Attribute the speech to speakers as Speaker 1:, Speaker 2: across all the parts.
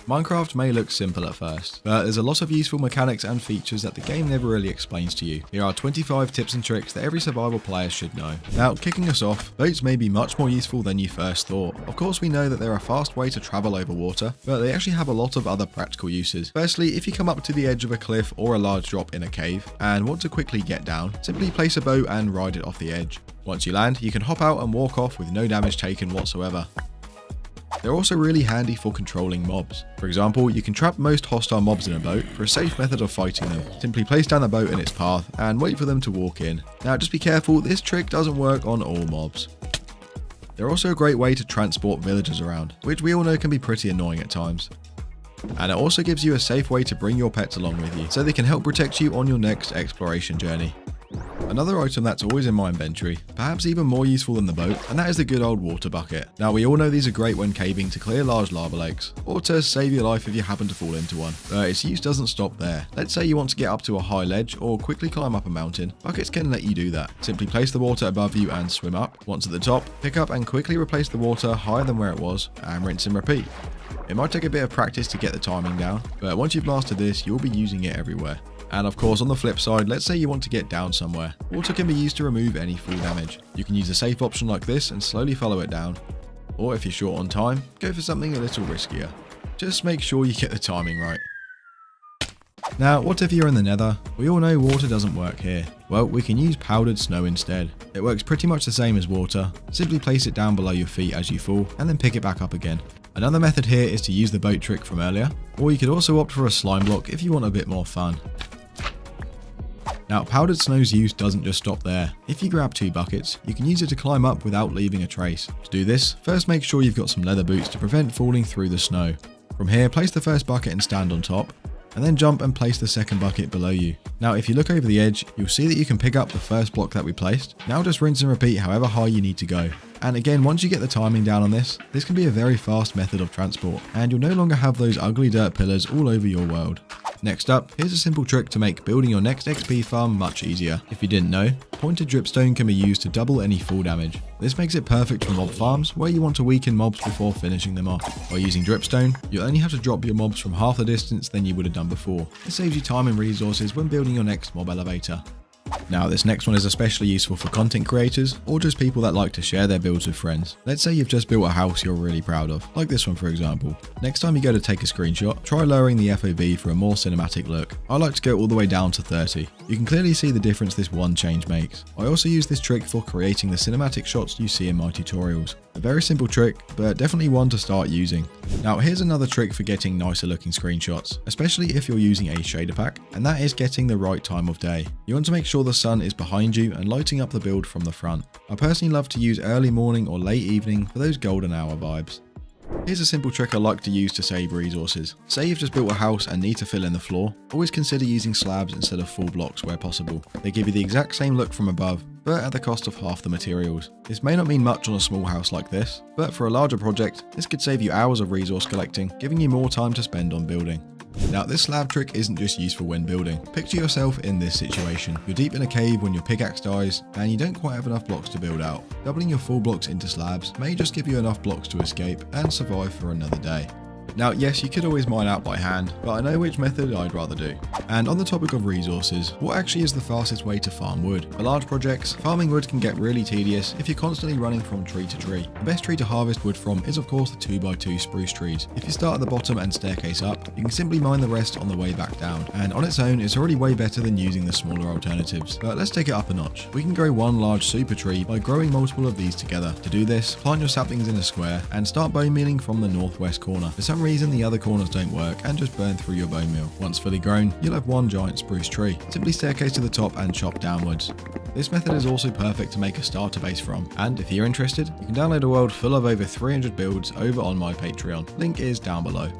Speaker 1: Minecraft may look simple at first, but there's a lot of useful mechanics and features that the game never really explains to you. Here are 25 tips and tricks that every survival player should know. Now, kicking us off, boats may be much more useful than you first thought. Of course, we know that they're a fast way to travel over water, but they actually have a lot of other practical uses. Firstly, if you come up to the edge of a cliff or a large drop in a cave and want to quickly get down, simply place a boat and ride it off the edge. Once you land, you can hop out and walk off with no damage taken whatsoever. They're also really handy for controlling mobs. For example, you can trap most hostile mobs in a boat for a safe method of fighting them. Simply place down the boat in its path and wait for them to walk in. Now just be careful, this trick doesn't work on all mobs. They're also a great way to transport villagers around, which we all know can be pretty annoying at times. And it also gives you a safe way to bring your pets along with you, so they can help protect you on your next exploration journey. Another item that's always in my inventory, perhaps even more useful than the boat, and that is the good old water bucket. Now we all know these are great when caving to clear large lava lakes, or to save your life if you happen to fall into one. But its use doesn't stop there. Let's say you want to get up to a high ledge or quickly climb up a mountain, buckets can let you do that. Simply place the water above you and swim up. Once at the top, pick up and quickly replace the water higher than where it was, and rinse and repeat. It might take a bit of practice to get the timing down, but once you've mastered this, you'll be using it everywhere. And of course, on the flip side, let's say you want to get down somewhere. Water can be used to remove any fall damage. You can use a safe option like this and slowly follow it down. Or if you're short on time, go for something a little riskier. Just make sure you get the timing right. Now, what if you're in the Nether? We all know water doesn't work here. Well, we can use powdered snow instead. It works pretty much the same as water. Simply place it down below your feet as you fall, and then pick it back up again. Another method here is to use the boat trick from earlier, or you could also opt for a slime block if you want a bit more fun. Now, powdered snow's use doesn't just stop there. If you grab 2 buckets, you can use it to climb up without leaving a trace. To do this, first make sure you've got some leather boots to prevent falling through the snow. From here, place the first bucket and stand on top, and then jump and place the second bucket below you. Now, if you look over the edge, you'll see that you can pick up the first block that we placed. Now just rinse and repeat however high you need to go. And again, once you get the timing down on this can be a very fast method of transport, and you'll no longer have those ugly dirt pillars all over your world. Next up, here's a simple trick to make building your next XP farm much easier. If you didn't know, pointed dripstone can be used to double any fall damage. This makes it perfect for mob farms where you want to weaken mobs before finishing them off. By using dripstone, you'll only have to drop your mobs from half the distance than you would have done before. This saves you time and resources when building your next mob elevator. Now, this next one is especially useful for content creators or just people that like to share their builds with friends. Let's say you've just built a house you're really proud of, like this one for example. Next time you go to take a screenshot, try lowering the FOV for a more cinematic look. I like to go all the way down to 30. You can clearly see the difference this one change makes. I also use this trick for creating the cinematic shots you see in my tutorials. A very simple trick, but definitely one to start using. Now, here's another trick for getting nicer looking screenshots, especially if you're using a shader pack, and that is getting the right time of day. You want to make sure the sun is behind you and lighting up the build from the front. I personally love to use early morning or late evening for those golden hour vibes. Here's a simple trick I like to use to save resources. Say you've just built a house and need to fill in the floor. Always consider using slabs instead of full blocks where possible. They give you the exact same look from above, but at the cost of half the materials. This may not mean much on a small house like this, but for a larger project, this could save you hours of resource collecting, giving you more time to spend on building. Now, this slab trick isn't just useful when building. Picture yourself in this situation. You're deep in a cave when your pickaxe dies, and you don't quite have enough blocks to build out. Doubling your full blocks into slabs may just give you enough blocks to escape and survive for another day. Now, yes, you could always mine out by hand, but I know which method I'd rather do. And on the topic of resources, what actually is the fastest way to farm wood? For large projects, farming wood can get really tedious if you're constantly running from tree to tree. The best tree to harvest wood from is of course the 2x2 spruce trees. If you start at the bottom and staircase up, you can simply mine the rest on the way back down. And on its own, it's already way better than using the smaller alternatives. But let's take it up a notch. We can grow one large super tree by growing multiple of these together. To do this, plant your saplings in a square and start bone mealing from the northwest corner. For some reason, the other corners don't work and just burn through your bone meal. Once fully grown, you'll have one giant spruce tree. Simply staircase to the top and chop downwards. This method is also perfect to make a starter base from, and if you're interested, you can download a world full of over 300 builds over on my Patreon. Link is down below.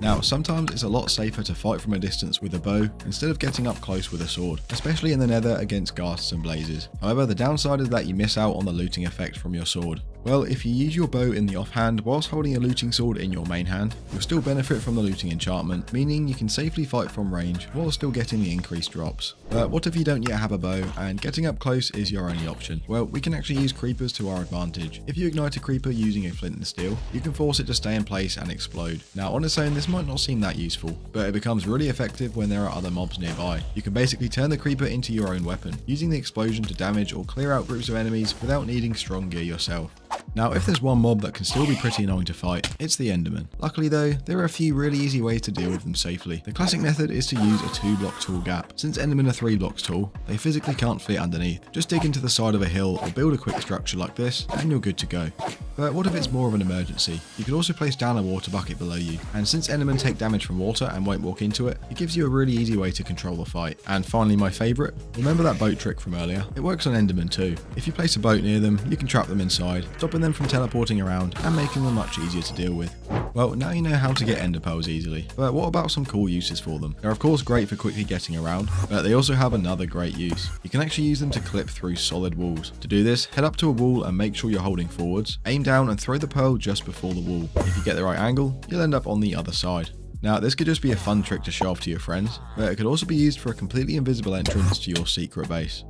Speaker 1: Now, sometimes it's a lot safer to fight from a distance with a bow instead of getting up close with a sword, especially in the Nether against ghasts and blazes. However, the downside is that you miss out on the looting effect from your sword. Well, if you use your bow in the offhand whilst holding a looting sword in your main hand, you'll still benefit from the looting enchantment, meaning you can safely fight from range while still getting the increased drops. But what if you don't yet have a bow and getting up close is your only option? Well, we can actually use creepers to our advantage. If you ignite a creeper using a flint and steel, you can force it to stay in place and explode. Now on its own this might not seem that useful, but it becomes really effective when there are other mobs nearby. You can basically turn the creeper into your own weapon, using the explosion to damage or clear out groups of enemies without needing strong gear yourself. Now if there's one mob that can still be pretty annoying to fight, it's the Enderman. Luckily though, there are a few really easy ways to deal with them safely. The classic method is to use a 2-block tall gap. Since Endermen are 3 blocks tall, they physically can't fit underneath. Just dig into the side of a hill or build a quick structure like this and you're good to go. But what if it's more of an emergency? You could also place down a water bucket below you, and since Endermen take damage from water and won't walk into it, it gives you a really easy way to control the fight. And finally my favourite, remember that boat trick from earlier? It works on Endermen too. If you place a boat near them, you can trap them inside, stopping them from teleporting around and making them much easier to deal with. Well, now you know how to get ender pearls easily, but what about some cool uses for them? They're of course great for quickly getting around, but they also have another great use. You can actually use them to clip through solid walls. To do this, head up to a wall and make sure you're holding forwards, aim down and throw the pearl just before the wall. If you get the right angle, you'll end up on the other side. Now this could just be a fun trick to show off to your friends, but it could also be used for a completely invisible entrance to your secret base.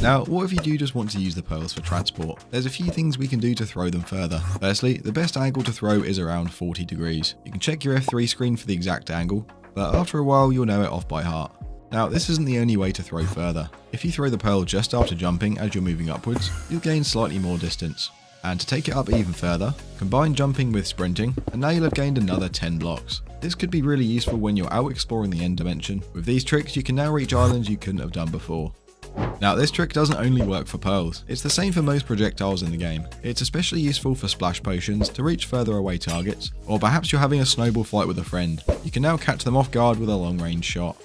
Speaker 1: Now, what if you do just want to use the pearls for transport? There's a few things we can do to throw them further. Firstly, the best angle to throw is around 40 degrees. You can check your F3 screen for the exact angle, but after a while you'll know it off by heart. Now, this isn't the only way to throw further. If you throw the pearl just after jumping as you're moving upwards, you'll gain slightly more distance. And to take it up even further, combine jumping with sprinting, and now you'll have gained another 10 blocks. This could be really useful when you're out exploring the end dimension. With these tricks, you can now reach islands you couldn't have done before. Now this trick doesn't only work for pearls, it's the same for most projectiles in the game. It's especially useful for splash potions to reach further away targets, or perhaps you're having a snowball fight with a friend. You can now catch them off guard with a long range shot.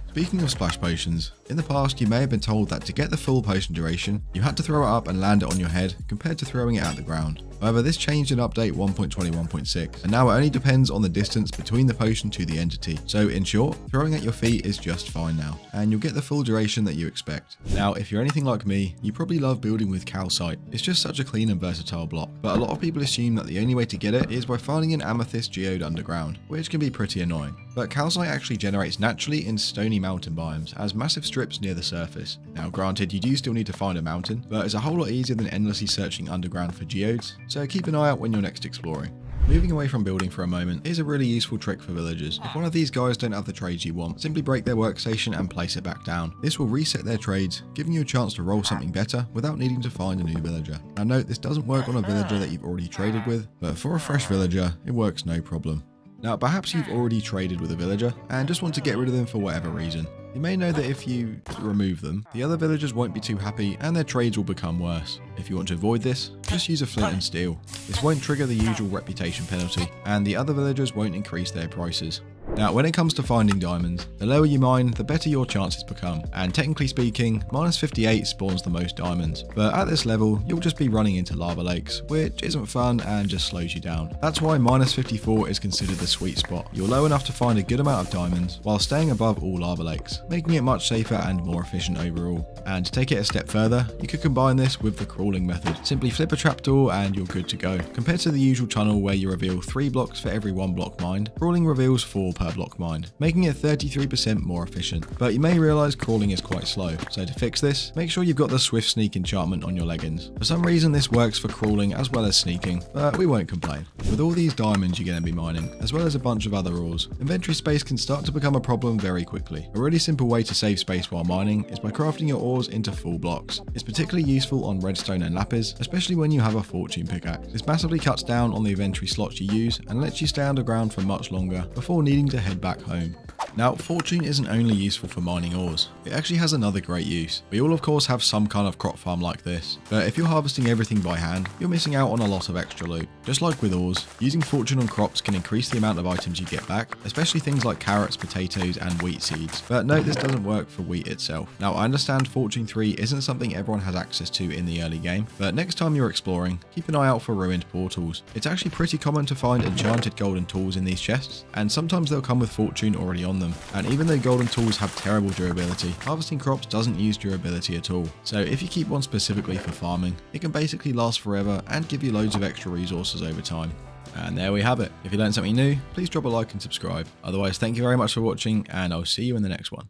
Speaker 1: Speaking of splash potions, in the past you may have been told that to get the full potion duration, you had to throw it up and land it on your head compared to throwing it at the ground. However, this changed in update 1.21.6, and now it only depends on the distance between the potion to the entity. So in short, throwing at your feet is just fine now, and you'll get the full duration that you expect. Now, if you're anything like me, you probably love building with calcite. It's just such a clean and versatile block, but a lot of people assume that the only way to get it is by finding an amethyst geode underground, which can be pretty annoying. But calcite actually generates naturally in stony mountain biomes as massive strips near the surface. Now granted, you do still need to find a mountain, but it's a whole lot easier than endlessly searching underground for geodes, so keep an eye out when you're next exploring. Moving away from building for a moment is a really useful trick for villagers. If one of these guys don't have the trades you want, simply break their workstation and place it back down. This will reset their trades, giving you a chance to roll something better without needing to find a new villager. Now note, this doesn't work on a villager that you've already traded with, but for a fresh villager, it works no problem. Now perhaps you've already traded with a villager and just want to get rid of them for whatever reason. You may know that if you remove them, the other villagers won't be too happy and their trades will become worse. If you want to avoid this, just use a flint and steel. This won't trigger the usual reputation penalty, and the other villagers won't increase their prices. Now, when it comes to finding diamonds, the lower you mine, the better your chances become, and technically speaking, minus 58 spawns the most diamonds. But at this level, you'll just be running into lava lakes, which isn't fun and just slows you down. That's why minus 54 is considered the sweet spot. You're low enough to find a good amount of diamonds, while staying above all lava lakes, making it much safer and more efficient overall. And to take it a step further, you could combine this with the crawling method. Simply flip a trapdoor and you're good to go. Compared to the usual tunnel where you reveal 3 blocks for every 1 block mined, crawling reveals 4 per block mined, making it 33% more efficient. But you may realise crawling is quite slow, so to fix this, make sure you've got the swift sneak enchantment on your leggings. For some reason this works for crawling as well as sneaking, but we won't complain. With all these diamonds you're going to be mining, as well as a bunch of other ores, inventory space can start to become a problem very quickly. A really simple way to save space while mining is by crafting your ores into full blocks. It's particularly useful on redstone and lapis, especially when you have a fortune pickaxe. This massively cuts down on the inventory slots you use and lets you stay underground for much longer before needing to head back home. Now, fortune isn't only useful for mining ores, it actually has another great use. We all of course have some kind of crop farm like this, but if you're harvesting everything by hand, you're missing out on a lot of extra loot. Just like with ores, using fortune on crops can increase the amount of items you get back, especially things like carrots, potatoes and wheat seeds. But note, this doesn't work for wheat itself. Now I understand fortune 3 isn't something everyone has access to in the early game, but next time you're exploring, keep an eye out for ruined portals. It's actually pretty common to find enchanted golden tools in these chests, and sometimes they'll come with fortune already on them. them. And even though golden tools have terrible durability, harvesting crops doesn't use durability at all. So if you keep one specifically for farming, it can basically last forever and give you loads of extra resources over time. And there we have it. If you learned something new, please drop a like and subscribe. Otherwise, thank you very much for watching, and I'll see you in the next one.